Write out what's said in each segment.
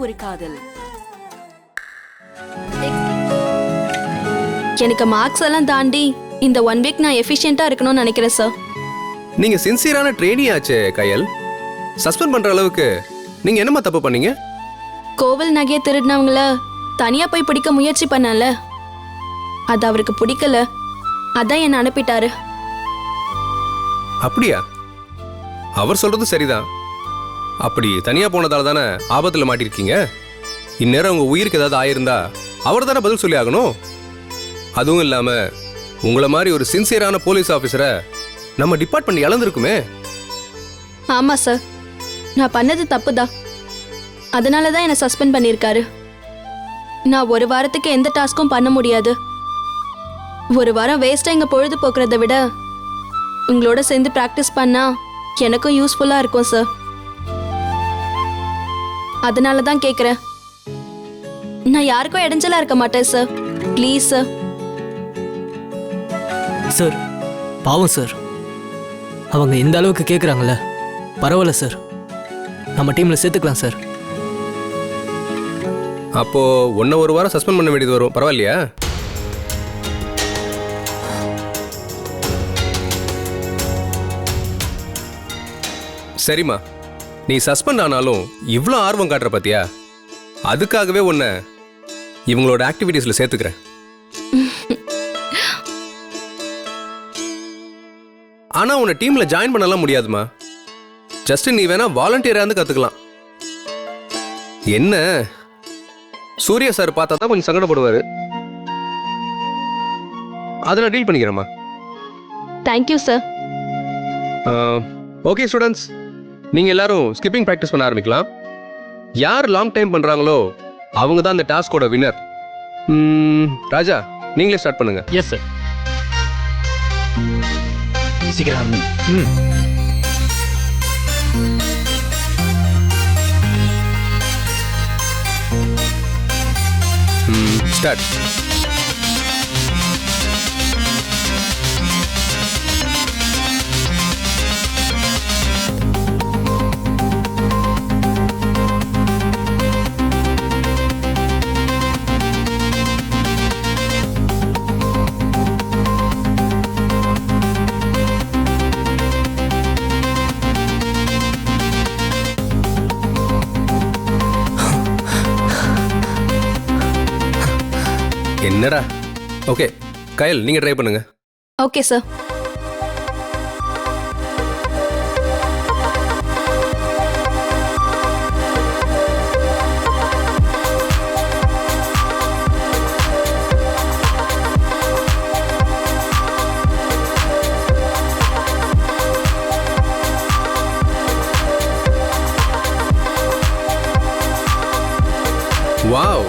ஒரு காதல். எனக்கு மார்க்ஸ் எல்லாம் தாண்டி இந்த 1 வீக் நான் எஃபிஷியண்டா இருக்கணும்னு நினைக்கிறேன் சார். நீங்க சின்சியரான ட்ரெயினி ஆச்சே கயல். சஸ்பெண்ட் பண்ற அளவுக்கு நீங்க என்னமா தப்பு பண்ணீங்க? கோவில் நகையை திருடினவங்கள தனியா போய் பிடிக்க முயற்சி பண்ணல, அது அவருக்கு பிடிக்கல, அதான் என்ன அனுப்பிட்டாரு. அப்படியா? அவர் சொல்றது சரிதான். அப்படி தனியா போனதால தானே ஆபத்துல மாட்டிருக்கீங்க. இந்நேரம் உங்க உயிருக்கு ஏதாவது ஆயிருந்தா அவர் தானே பதில் சொல்லி ஆகணும். அதுவும் இல்லாம உங்களை மாதிரி ஒரு சின்சியரான போலீஸ் ஆபீசரை நம்ம டிபார்ட்மெண்ட் இழந்திருக்குமே. ஆமா சார், நான் பண்ணது தப்புதான். அதனாலதான் என்ன சஸ்பெண்ட் பண்ணிருக்காரு. நான் ஒரு வாரத்துக்கு எந்த டாஸ்க்கும் பண்ண முடியாது. ஒரு வாரம் வேஸ்டா இங்க பொழுது போக்குறத விட உங்களோட சேர்ந்து பிராக்டிஸ் பண்ணா எனக்கும் யூஸ்ஃபுல்லா இருக்கும் சார். அதனால தான் கேக்குறேன். நான் யாருக்கும் இடைஞ்சலா இருக்க மாட்டேன் சார். Please sir. சார் பாவம் சார், அவங்க இந்த அளவுக்கு கேட்குறாங்களே, பரவாயில்ல சார், நம்ம டீமில் சேர்த்துக்கலாம் சார். அப்போ ஒன்ன ஒரு வாரம் சஸ்பெண்ட் பண்ண வேண்டியது வரும். பரவாயில்லையா? சரிம்மா, நீ சஸ்பெண்ட் ஆனாலும் இவ்வளோ ஆர்வம் காட்டுற பாத்தியா? அதுக்காகவே உன்னை இவங்களோட ஆக்டிவிட்டீஸ்ல சேர்த்துக்கிறேன். ஆனா உன்னை டீம்ல ஜாயின் பண்ணலாம் முடியாதுமா. ஜஸ்ட் நீ வேணா வாலண்டியரா இருந்து கத்துக்கலாம். என்ன சூர்யா சார் பார்த்தா தான் கொஞ்சம் சங்கடப்படுவாரு. அதை நான் டீல் பண்ணிக்கிறேம்மா. Thank you sir. ஓகே ஸ்டூடெண்ட்ஸ், நீங்க எல்லாரும் ஸ்கிப்பிங் ப்ராக்டிஸ் பண்ண ஆரம்பிக்கலாம். யார் லாங் டைம் பண்றாங்களோ அவங்க தான் அந்த டாஸ்கோட வின்னர். ராஜா, நீங்களே ஸ்டார்ட் பண்ணுங்க. Yes sir. சீக்கிரம். ஸ்டார்ட். என்னடா? ஓகே கயல், நீங்க ட்ரை பண்ணுங்க. Okay sir. Wow.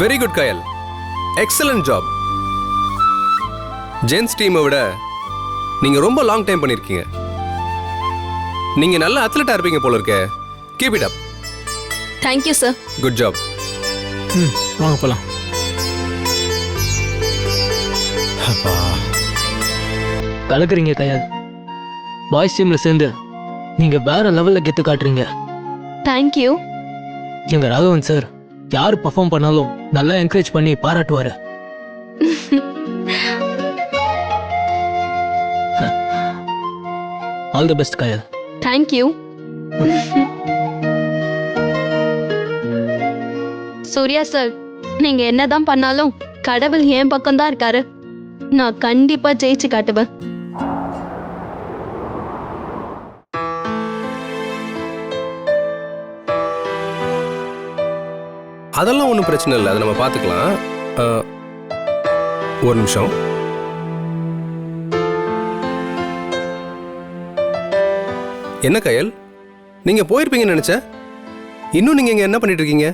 Very good Kayal, excellent job. Gents டீமை விட நீங்க ரொம்ப லாங் டைம் பண்ணிருக்கீங்க. நீங்க நல்ல அத்லெட்டா இருப்பீங்க போல இருக்கே. Keep it up. Thank you sir. Good job. வாங்க போலாம். கலக்குறீங்க கயால். பாய்ஸ் டீம்ல சேர்ந்து நீங்க வேற லெவல்ல கெத்து காட்டுறீங்க. தேங்க்யூ. எங்க ராகவன் சார் யார் பர்ஃபார்ம் பண்ணாலும் நல்லா என்கரேஜ் பண்ணி பாராட்டுவாரு. All the best Kayal. Thank you. Surya sir, நீங்க என்னதான் பண்ணாலும் கடவுள் என் பக்கம் தான் இருக்காரு. நான் கண்டிப்பா ஜெயிச்சு காட்டுவேன். அதெல்லாம் ஒன்றும் பிரச்சனை இல்லை, அதை நம்ம பார்த்துக்கலாம். ஒரு நிமிஷம். என்ன கயல், நீங்க போயிருப்பீங்கன்னு நினைச்சேன். இன்னும் நீங்க இங்க என்ன பண்ணிட்டு இருக்கீங்க?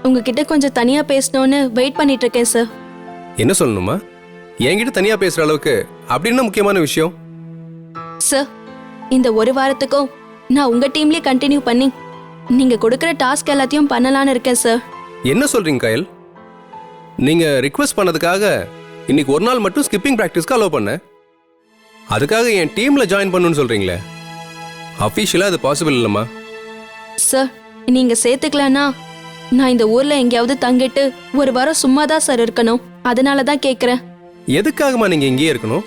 உங்ககிட்ட கொஞ்சம் தனியா பேசணும்னு வெயிட் பண்ணிட்டு இருக்கேன் சார். என்ன சொல்லணுமா? என்கிட்ட தனியா பேசுற அளவுக்கு அப்படி என்ன முக்கியமான விஷயம்? சார், இந்த ஒரு வாரத்துக்கும் நான் உங்க டீம்லயே கண்டினியூ பண்ணி நீங்க கொடுக்குற டாஸ்க் எல்லாத்தையும் பண்ணலான்னு இருக்கேன் சார். என்ன சொல்றீங்க கயல்? நீங்க ரிக்வெஸ்ட் பண்ணதுக்காக இன்னைக்கு ஒரு நாள் மட்டும் ஸ்கிப்பிங் ப்ராக்டிஸ்க்கு அலோவ் பண்ணேன். அதுக்காக என் டீம்ல ஜாயின் பண்ணணும்னு சொல்றீங்களே, அஃபீஷியலா அது பாசிபிள் இல்லம்மா. சார் நீங்க சேர்த்துக்கலன்னா நான் இந்த ஊர்ல எங்கேயாவது தங்கிட்டு ஒரு வாரம் சும்மா தான் சார் இருக்கணும். அதனால தான் கேட்குறேன். எதுக்காகமா நீங்க இங்கேயே இருக்கணும்?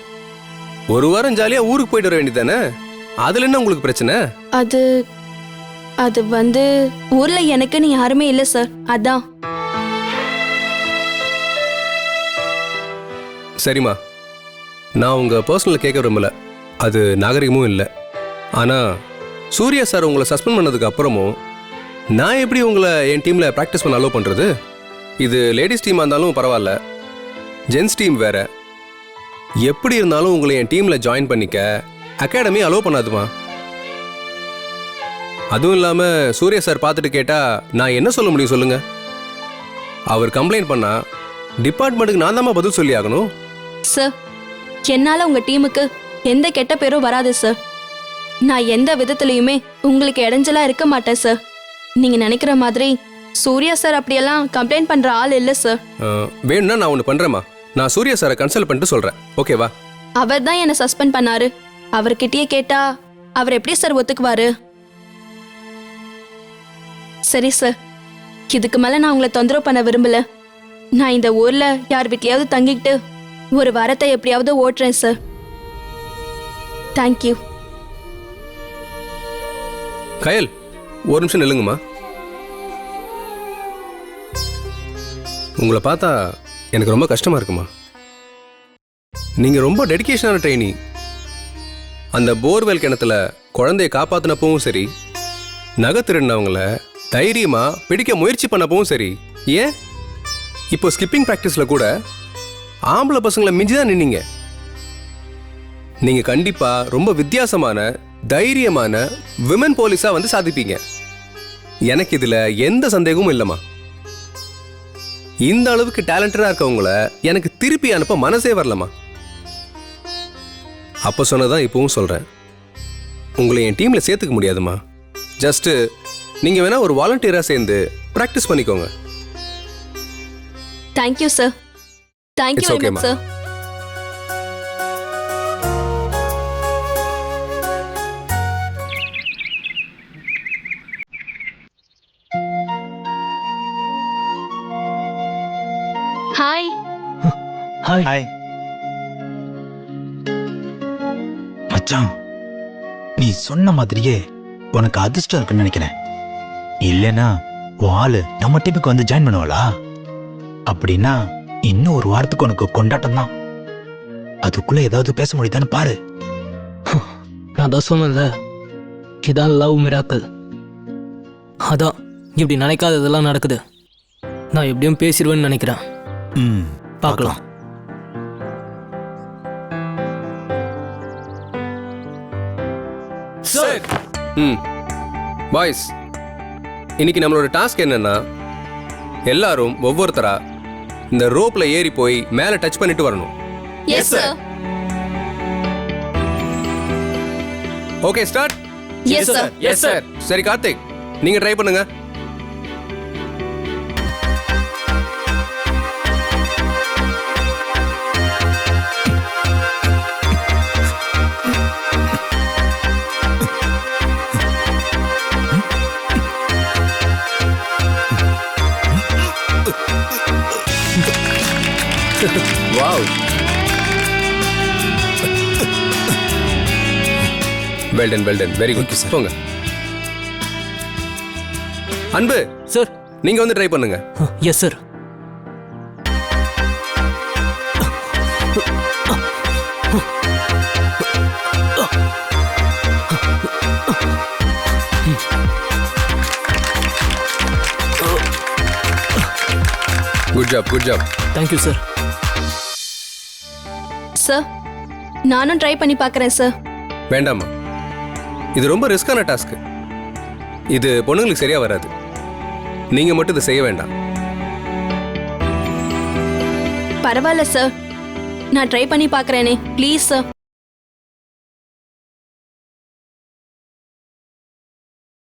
ஒரு வாரம் ஜாலியா ஊருக்கு போயிட்டு வர வேண்டியதானே? அதுல என்ன உங்களுக்கு பிரச்சனை? அது அது வந்து ஊர்ல எனக்குன்னு யாருமே இல்லை சார், அதான். சரிம்மா, நான் உங்க பர்சனல் கேட்க விரும்பல, அது நாகரிகமும் இல்லை. ஆனா சூர்யா சார் உங்களை சஸ்பெண்ட் பண்ணதுக்கு அப்புறமும் நான் எப்படி உங்களை என் டீம்ல ப்ராக்டிஸ் பண்ண அலோவ் பண்றது? இது லேடிஸ் டீமா இருந்தாலும் பரவாயில்ல, ஜென்ஸ் டீம் வேற. எப்படி இருந்தாலும் உங்களை என் டீம்ல ஜாயின் பண்ணிக்க அகாடமி அலோவ் பண்ணாதுமா. அதுவும் இல்லாம சூர்யா சார் பார்த்துட்டு கேட்டா நான் என்ன சொல்ல முடியும் சொல்லுங்க? அவர் கம்ப்ளைண்ட் பண்ணா டிபார்ட்மெண்ட்டுக்கு நான் தான் பதில் சொல்லி ஆகணும். சார் என்னால உங்க டீமுக்கு எந்த கெட்ட பேரும் வராது சார். நான் எந்த விதத்துலயுமே உங்களுக்கு இடைஞ்சலா இருக்க மாட்டேன் சார். நீங்க நினைக்கிற மாதிரி சூர்யா சார் அப்படியெல்லாம் கம்ப்ளைண்ட் பண்ற ஆள் இல்ல சார். வேணும்னா நான் ஒன்று பண்றேம்மா, நான் சூர்யா சாரை கன்சல்ட் பண்ணிட்டு சொல்றேன், ஓகேவா? அவர் தான் என்னை சஸ்பெண்ட் பண்ணாரு. அவர்கிட்டயே கேட்டா அவர் எப்படி சார் ஒத்துக்குவாரு? சரி சார், இதுக்கு மேல நான் உங்களை தொந்தரவு பண்ண விரும்பல. நான் இந்த ஊர்ல யார் வீட்லயாவது தங்கிக்கிட்டு ஒரு வாரத்தை எப்படியாவது ஓட்டுறேன் சார். தேங்க்யூ. கயல், ஒரு நிமிஷம் நில்லுங்கம்மா. உங்களை பார்த்தா எனக்கு ரொம்ப கஷ்டமா இருக்குமா. நீங்க ரொம்ப டெடிகேஷனான ட்ரெயினி. அந்த போர்வெல் கிணத்துல குழந்தைய காப்பாத்தினப்பவும் சரி, நகை திருடினவங்கள தைரியமா பிடிக்க முயற்சி பண்ணப்பவும் சரி, ஏன் இப்போ ஸ்கிப்பிங் ப்ராக்டிஸ்ல கூட ஆம்பளை பசங்களை மிஞ்சிதான் நின்னீங்க. நீங்க கண்டிப்பா ரொம்ப வித்தியாசமான தைரியமான விமன் போலீஸா வந்து சாதிப்பீங்க. எனக்கு இதுல எந்த சந்தேகமும் இல்லைம்மா. இந்த அளவுக்கு டேலண்டடா இருக்கவங்கள எனக்கு திருப்பி அனுப்ப மனசே வரலமா. அப்ப சொன்னதான் இப்பவும் சொல்றேன், உங்களை என் டீம்ல சேர்த்துக்க முடியாதுமா. ஜஸ்ட் நீங்க வேணா ஒரு வாலண்டியரா சேர்ந்து பிராக்டிஸ் பண்ணிக்கோங்க. Thank you sir. Thank you It's okay, very much sir. Hi. Hi. Hi மச்சான், நீ சொன்ன மாதிரியே உனக்கு அதிர்ஷ்டம் இருக்குன்னு நினைக்கிறேன். இல்லைன்னா உன் ஆளு நம்ம டீமுக்கு வந்து ஜாயின் பண்ணுவாளா? அப்படின்னா இன்னும் ஒரு வாரத்துக்கு உனக்கு கொண்டாட்டம் தான். அதுக்குள்ள ஏதாவது பேச முடியுதான்னு பாரு. நான் தான் சொன்னேன்ல, இதான் லவ் மிராக்கல். அதான் இப்படி நினைக்காததெல்லாம் நடக்குது. நான் எப்படியும் பேசிடுவேன்னு நினைக்கிறேன். பார்க்கலாம். பாய்ஸ், இன்னைக்கு நம்மளோட டாஸ்க் என்னன்னா, எல்லாரும் ஒவ்வொருத்தரா இந்த ரோப்ல ஏறி போய் மேல டச் பண்ணிட்டு வரணும். Yes sir. Okay, start. Yes sir. Yes sir. சரி கார்த்திக், நீங்க ட்ரை பண்ணுங்க. Wow, well done well done, very good sir. போங்க. அன்பு சார். நீங்க வந்து ட்ரை பண்ணுங்க. Yes sir. Good job, good job. Thank you sir. Sir நானும் ட்ரை பண்ணி பார்க்குறேன் சார். வேண்டாமா, இது ரொம்ப ரிஸ்கான டாஸ்க். இது பொண்ணுங்களுக்கு சரியா வராது. நீங்க மட்டும் இதை செய்ய வேண்டாம். பரவாயில்ல சார், நான் ட்ரை பண்ணி பார்க்குறேனே, ப்ளீஸ் சார்.